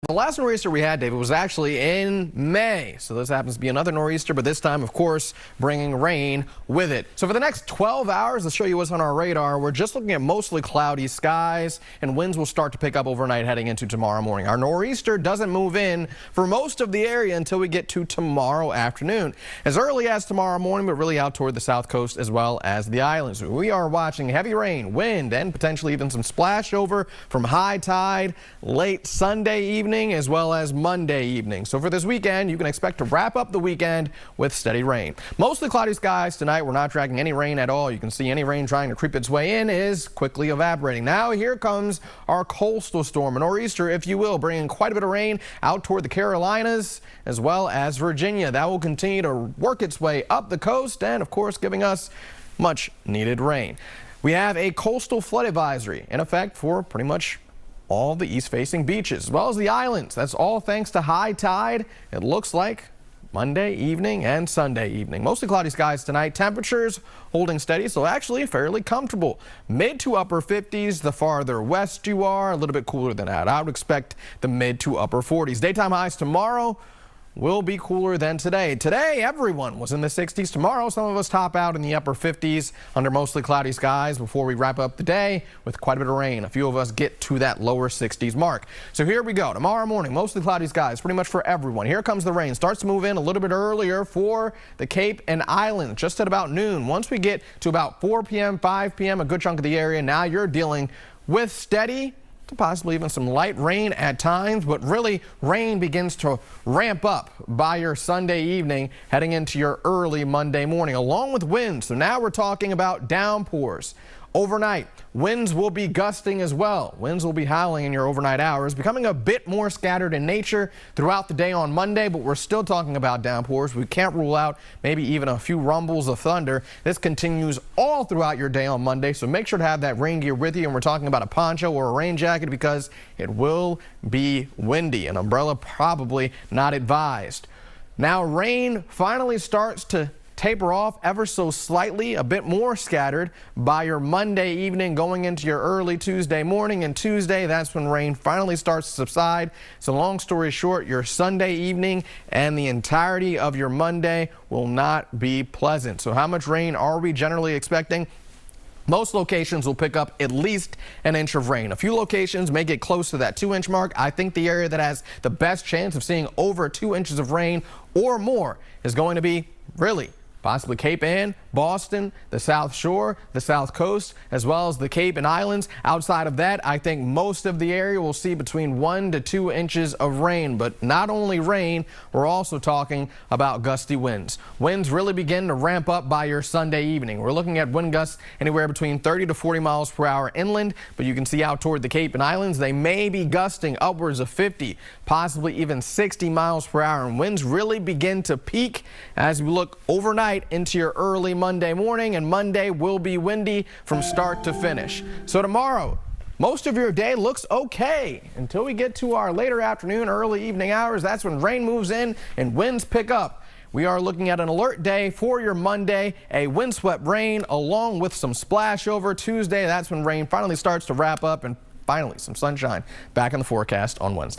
The last nor'easter we had, David, was actually in May. So this happens to be another nor'easter, but this time, of course, bringing rain with it. So for the next 12 hours, let's show you what's on our radar. We're just looking at mostly cloudy skies, and winds will start to pick up overnight heading into tomorrow morning. Our nor'easter doesn't move in for most of the area until we get to tomorrow afternoon. As early as tomorrow morning, but really out toward the south coast as well as the islands. We are watching heavy rain, wind, and potentially even some splash over from high tide late Sunday evening as well as Monday evening. So for this weekend, you can expect to wrap up the weekend with steady rain. Mostly cloudy skies tonight. We're not tracking any rain at all. You can see any rain trying to creep its way in is quickly evaporating. Now here comes our coastal storm, a nor'easter, if you will, bringing quite a bit of rain out toward the Carolinas as well as Virginia. That will continue to work its way up the coast and, of course, giving us much needed rain. We have a coastal flood advisory in effect for pretty much all the east-facing beaches, as well as the islands. That's all thanks to high tide. It looks like Monday evening and Sunday evening. Mostly cloudy skies tonight. Temperatures holding steady, so actually fairly comfortable. Mid to upper 50s. The farther west you are, a little bit cooler than that. I would expect the mid to upper 40s. Daytime highs tomorrow will be cooler than today. Today, everyone was in the 60s. Tomorrow, some of us top out in the upper 50s under mostly cloudy skies before we wrap up the day with quite a bit of rain. A few of us get to that lower 60s mark. So here we go. Tomorrow morning, mostly cloudy skies pretty much for everyone. Here comes the rain. Starts to move in a little bit earlier for the Cape and Islands, just at about noon. Once we get to about 4 p.m., 5 p.m., a good chunk of the area, now you're dealing with steady to possibly even some light rain at times, but really rain begins to ramp up by your Sunday evening heading into your early Monday morning, along with winds. So now we're talking about downpours. Overnight, winds will be gusting as well. Winds will be howling in your overnight hours, becoming a bit more scattered in nature throughout the day on Monday, but we're still talking about downpours. We can't rule out maybe even a few rumbles of thunder. This continues all throughout your day on Monday, so make sure to have that rain gear with you. And we're talking about a poncho or a rain jacket because it will be windy. An umbrella probably not advised. Now rain finally starts to taper off ever so slightly, a bit more scattered by your Monday evening going into your early Tuesday morning. And Tuesday, that's when rain finally starts to subside. So long story short, your Sunday evening and the entirety of your Monday will not be pleasant. So how much rain are we generally expecting? Most locations will pick up at least an inch of rain. A few locations may get close to that 2-inch mark. I think the area that has the best chance of seeing over 2 inches of rain or more is going to be really possibly Cape Ann, Boston, the South Shore, the South Coast, as well as the Cape and Islands. Outside of that, I think most of the area will see between 1 to 2 inches of rain. But not only rain, we're also talking about gusty winds. Winds really begin to ramp up by your Sunday evening. We're looking at wind gusts anywhere between 30 to 40 miles per hour inland, but you can see out toward the Cape and Islands, they may be gusting upwards of 50, possibly even 60 miles per hour. And winds really begin to peak as we look overnight into your early Monday morning, and Monday will be windy from start to finish. So tomorrow, most of your day looks okay until we get to our later afternoon, early evening hours. That's when rain moves in and winds pick up. We are looking at an alert day for your Monday, a windswept rain along with some splash over. Tuesday, that's when rain finally starts to wrap up, and finally some sunshine back in the forecast on Wednesday.